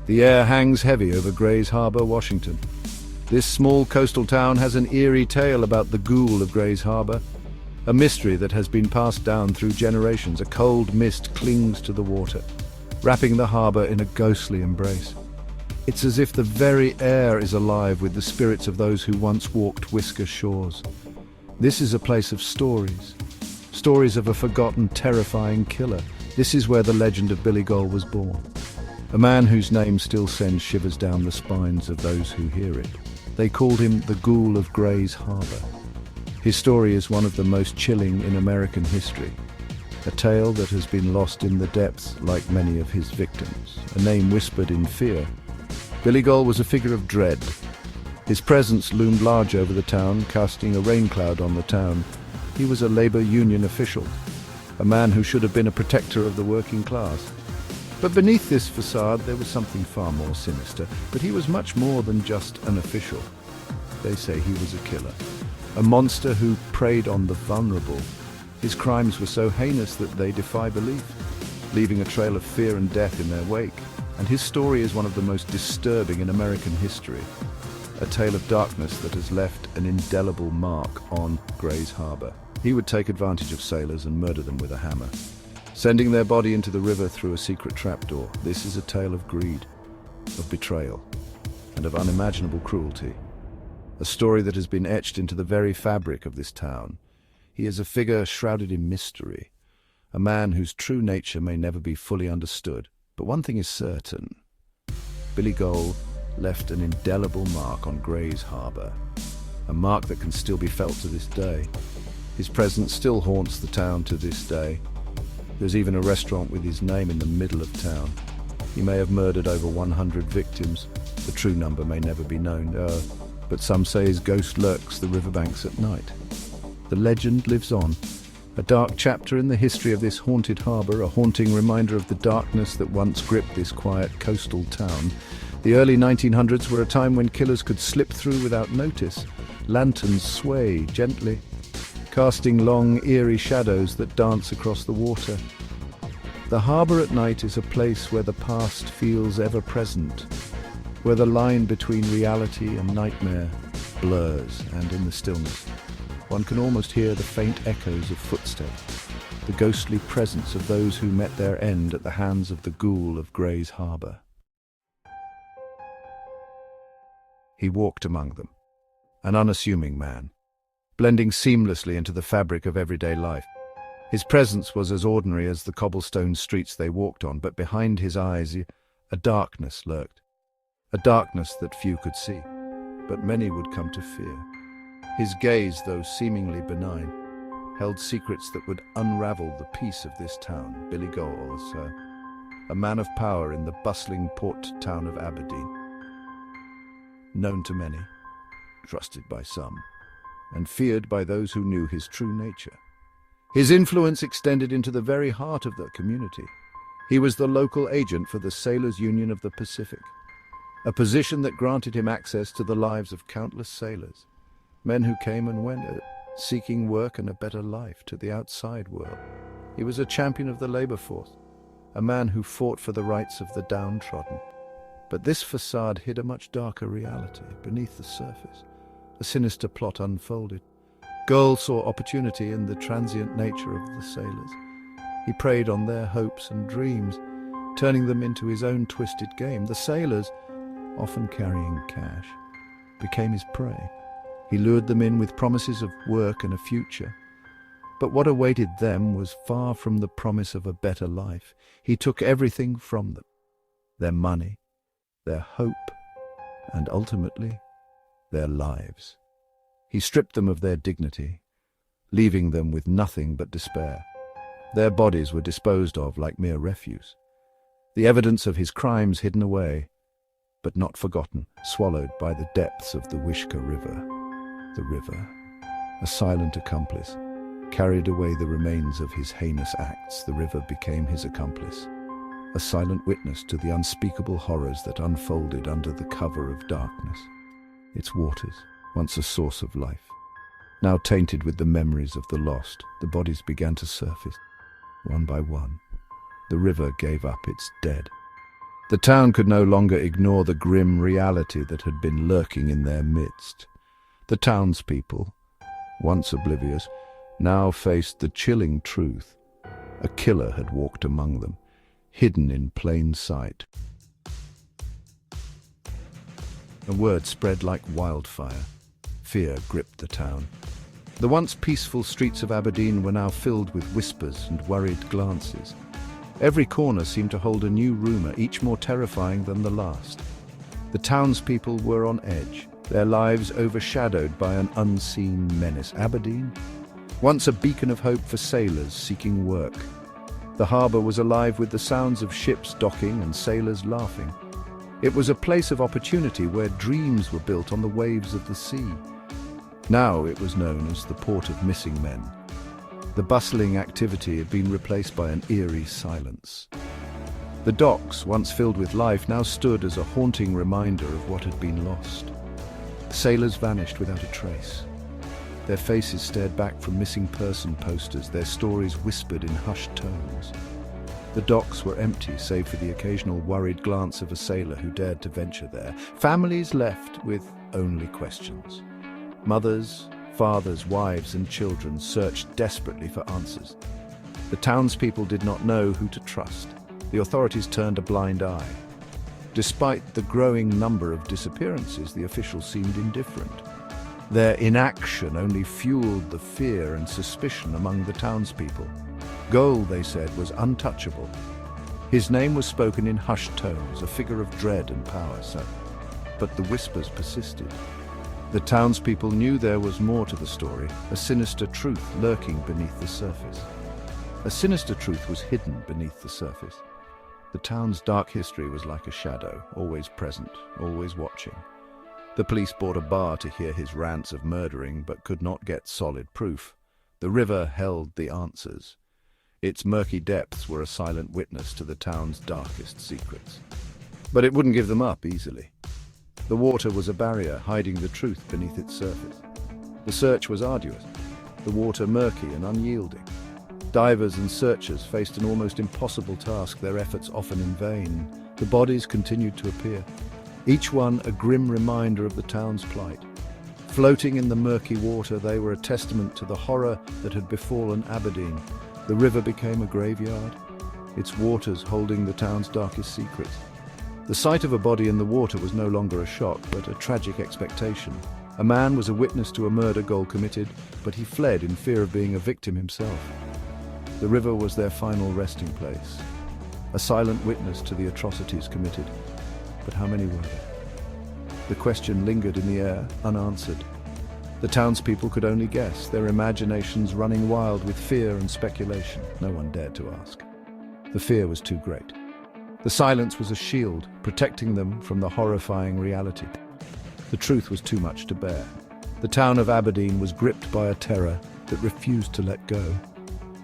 The air hangs heavy over Grays Harbor, Washington. This small coastal town has an eerie tale about the Goul of Grays Harbor, a mystery that has been passed down through generations. A cold mist clings to the water, wrapping the harbor in a ghostly embrace. It's as if the very air is alive with the spirits of those who once walked Wishkah shores. This is a place of stories, stories of a forgotten, terrifying killer. This is where the legend of Billy Goul was born, a man whose name still sends shivers down the spines of those who hear it. They called him the Goul of Grays Harbor. His story is one of the most chilling in American history, a tale that has been lost in the depths like many of his victims, a name whispered in fear. Billy Goul was a figure of dread. His presence loomed large over the town, casting a rain cloud on the town. He was a labor union official, a man who should have been a protector of the working class. But beneath this facade there was something far more sinister. But he was much more than just an official. They say he was a killer, a monster who preyed on the vulnerable. His crimes were so heinous that they defy belief, leaving a trail of fear and death in their wake. And his story is one of the most disturbing in American history, a tale of darkness that has left an indelible mark on Grays Harbor. He would take advantage of sailors and murder them with a hammer, sending their body into the river through a secret trapdoor. This is a tale of greed, of betrayal, and of unimaginable cruelty. A story that has been etched into the very fabric of this town. He is a figure shrouded in mystery, a man whose true nature may never be fully understood. But one thing is certain: Billy Goul left an indelible mark on Grays Harbor, a mark that can still be felt to this day. His presence still haunts the town to this day. There's even a restaurant with his name in the middle of town. He may have murdered over 100 victims. The true number may never be known, but some say his ghost lurks the riverbanks at night. The legend lives on, a dark chapter in the history of this haunted harbor, a haunting reminder of the darkness that once gripped this quiet coastal town. The early 1900s were a time when killers could slip through without notice. Lanterns sway gently, casting long, eerie shadows that dance across the water. The harbor at night is a place where the past feels ever present, where the line between reality and nightmare blurs, and in the stillness, one can almost hear the faint echoes of footsteps, the ghostly presence of those who met their end at the hands of the Goul of Grays Harbor. He walked among them, an unassuming man, blending seamlessly into the fabric of everyday life. His presence was as ordinary as the cobblestone streets they walked on, but behind his eyes a darkness lurked, a darkness that few could see, but many would come to fear. His gaze, though seemingly benign, held secrets that would unravel the peace of this town. Billy Goul was a man of power in the bustling port town of Aberdeen, known to many, trusted by some, and feared by those who knew his true nature. His influence extended into the very heart of the community. He was the local agent for the Sailors' Union of the Pacific, a position that granted him access to the lives of countless sailors, men who came and went, seeking work and a better life to the outside world. He was a champion of the labor force, a man who fought for the rights of the downtrodden. But this facade hid a much darker reality. Beneath the surface, a sinister plot unfolded. Goul saw opportunity in the transient nature of the sailors. He preyed on their hopes and dreams, turning them into his own twisted game. The sailors, often carrying cash, became his prey. He lured them in with promises of work and a future. But what awaited them was far from the promise of a better life. He took everything from them: their money, their hope, and ultimately, their lives. He stripped them of their dignity, leaving them with nothing but despair. Their bodies were disposed of like mere refuse, the evidence of his crimes hidden away, but not forgotten, swallowed by the depths of the Wishkah River. The river, a silent accomplice, carried away the remains of his heinous acts. The river became his accomplice, a silent witness to the unspeakable horrors that unfolded under the cover of darkness. Its waters, once a source of life, now tainted with the memories of the lost, the bodies began to surface. One by one, the river gave up its dead. The town could no longer ignore the grim reality that had been lurking in their midst. The townspeople, once oblivious, now faced the chilling truth. A killer had walked among them, hidden in plain sight. The word spread like wildfire. Fear gripped the town. The once peaceful streets of Aberdeen were now filled with whispers and worried glances. Every corner seemed to hold a new rumour, each more terrifying than the last. The townspeople were on edge, their lives overshadowed by an unseen menace. Aberdeen? Once a beacon of hope for sailors seeking work. The harbour was alive with the sounds of ships docking and sailors laughing. It was a place of opportunity where dreams were built on the waves of the sea. Now it was known as the Port of Missing Men. The bustling activity had been replaced by an eerie silence. The docks, once filled with life, now stood as a haunting reminder of what had been lost. Sailors vanished without a trace. Their faces stared back from missing person posters, their stories whispered in hushed tones. The docks were empty, save for the occasional worried glance of a sailor who dared to venture there. Families left with only questions. Mothers, fathers, wives and children searched desperately for answers. The townspeople did not know who to trust. The authorities turned a blind eye. Despite the growing number of disappearances, the officials seemed indifferent. Their inaction only fueled the fear and suspicion among the townspeople. Goul, they said, was untouchable. His name was spoken in hushed tones, a figure of dread and power, but the whispers persisted. The townspeople knew there was more to the story, a sinister truth lurking beneath the surface. A sinister truth was hidden beneath the surface. The town's dark history was like a shadow, always present, always watching. The police bought a bar to hear his rants of murdering, but could not get solid proof. The river held the answers. Its murky depths were a silent witness to the town's darkest secrets. But it wouldn't give them up easily. The water was a barrier, hiding the truth beneath its surface. The search was arduous, the water murky and unyielding. Divers and searchers faced an almost impossible task, their efforts often in vain. The bodies continued to appear, each one a grim reminder of the town's plight. Floating in the murky water, they were a testament to the horror that had befallen Aberdeen. The river became a graveyard, its waters holding the town's darkest secrets. The sight of a body in the water was no longer a shock, but a tragic expectation. A man was a witness to a murder Goul committed, but he fled in fear of being a victim himself. The river was their final resting place, a silent witness to the atrocities committed. But how many were there? The question lingered in the air, unanswered. The townspeople could only guess, their imaginations running wild with fear and speculation. No one dared to ask. The fear was too great. The silence was a shield, protecting them from the horrifying reality. The truth was too much to bear. The town of Aberdeen was gripped by a terror that refused to let go.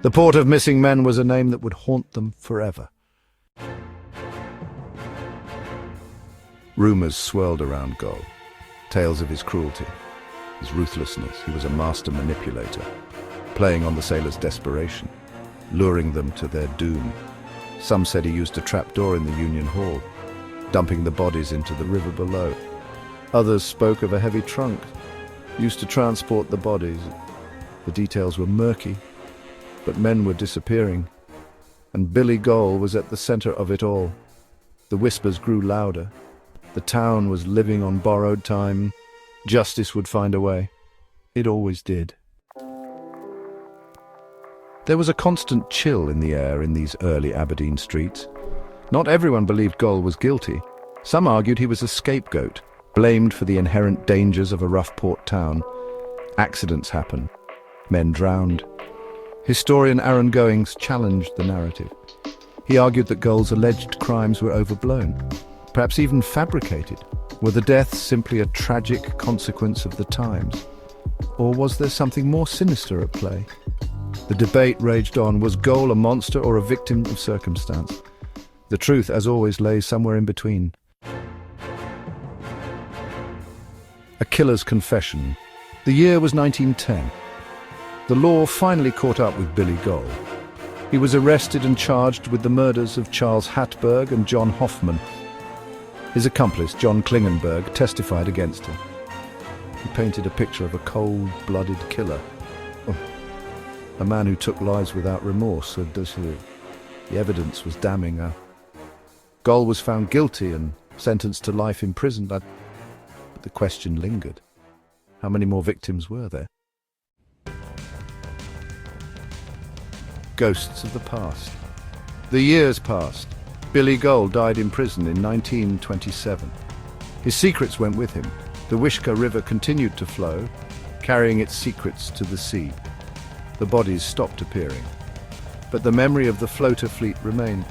The Port of Missing Men was a name that would haunt them forever. Rumours swirled around Goul. Tales of his cruelty, his ruthlessness. He was a master manipulator, playing on the sailors' desperation, luring them to their doom. Some said he used a trapdoor in the Union Hall, dumping the bodies into the river below. Others spoke of a heavy trunk, used to transport the bodies. The details were murky, but men were disappearing, and Billy Goul was at the center of it all. The whispers grew louder. The town was living on borrowed time. Justice would find a way. It always did. There was a constant chill in the air in these early Aberdeen streets. Not everyone believed Goul was guilty. Some argued he was a scapegoat, blamed for the inherent dangers of a rough port town. Accidents happen. Men drowned. Historian Aaron Goings challenged the narrative. He argued that Goul's alleged crimes were overblown, perhaps even fabricated. Were the deaths simply a tragic consequence of the times? Or was there something more sinister at play? The debate raged on. Was Goul a monster or a victim of circumstance? The truth, as always, lay somewhere in between. A killer's confession. The year was 1910. The law finally caught up with Billy Goul. He was arrested and charged with the murders of Charles Hatberg and John Hoffman. His accomplice, John Klingenberg, testified against him. He painted a picture of a cold-blooded killer. A man who took lives without remorse. The evidence was damning. Goul was found guilty and sentenced to life in prison, but the question lingered. How many more victims were there? Ghosts of the past. The years passed. Billy Goul died in prison in 1927. His secrets went with him. The Wishkah River continued to flow, carrying its secrets to the sea. The bodies stopped appearing. But the memory of the floater fleet remained,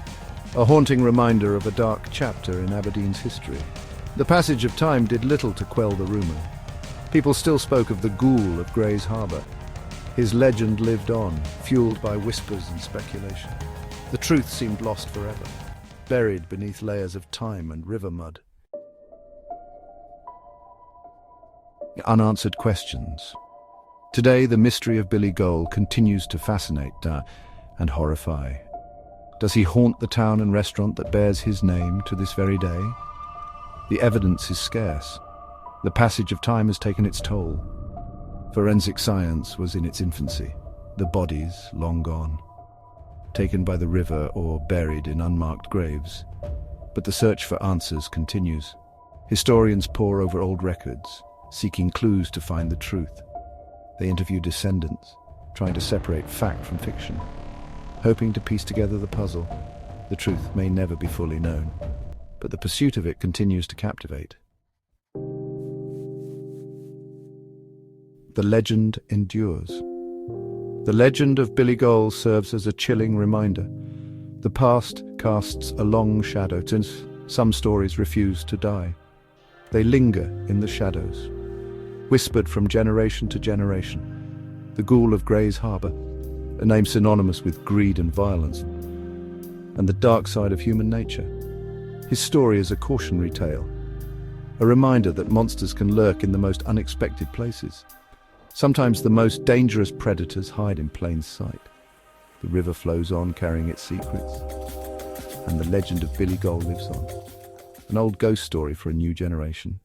a haunting reminder of a dark chapter in Aberdeen's history. The passage of time did little to quell the rumour. People still spoke of the Goul of Grays Harbour. His legend lived on, fueled by whispers and speculation. The truth seemed lost forever, buried beneath layers of time and river mud. Unanswered questions. Today, the mystery of Billy Goul continues to fascinate and horrify. Does he haunt the town and restaurant that bears his name to this very day? The evidence is scarce. The passage of time has taken its toll. Forensic science was in its infancy, the bodies long gone, taken by the river or buried in unmarked graves. But the search for answers continues. Historians pore over old records, seeking clues to find the truth. They interview descendants, trying to separate fact from fiction, hoping to piece together the puzzle. The truth may never be fully known, but the pursuit of it continues to captivate. The legend endures. The legend of Billy Goul serves as a chilling reminder. The past casts a long shadow, since some stories refuse to die. They linger in the shadows, whispered from generation to generation. The Goul of Grays Harbour, a name synonymous with greed and violence, and the dark side of human nature. His story is a cautionary tale, a reminder that monsters can lurk in the most unexpected places. Sometimes the most dangerous predators hide in plain sight. The river flows on, carrying its secrets, and the legend of Billy Goul lives on. An old ghost story for a new generation.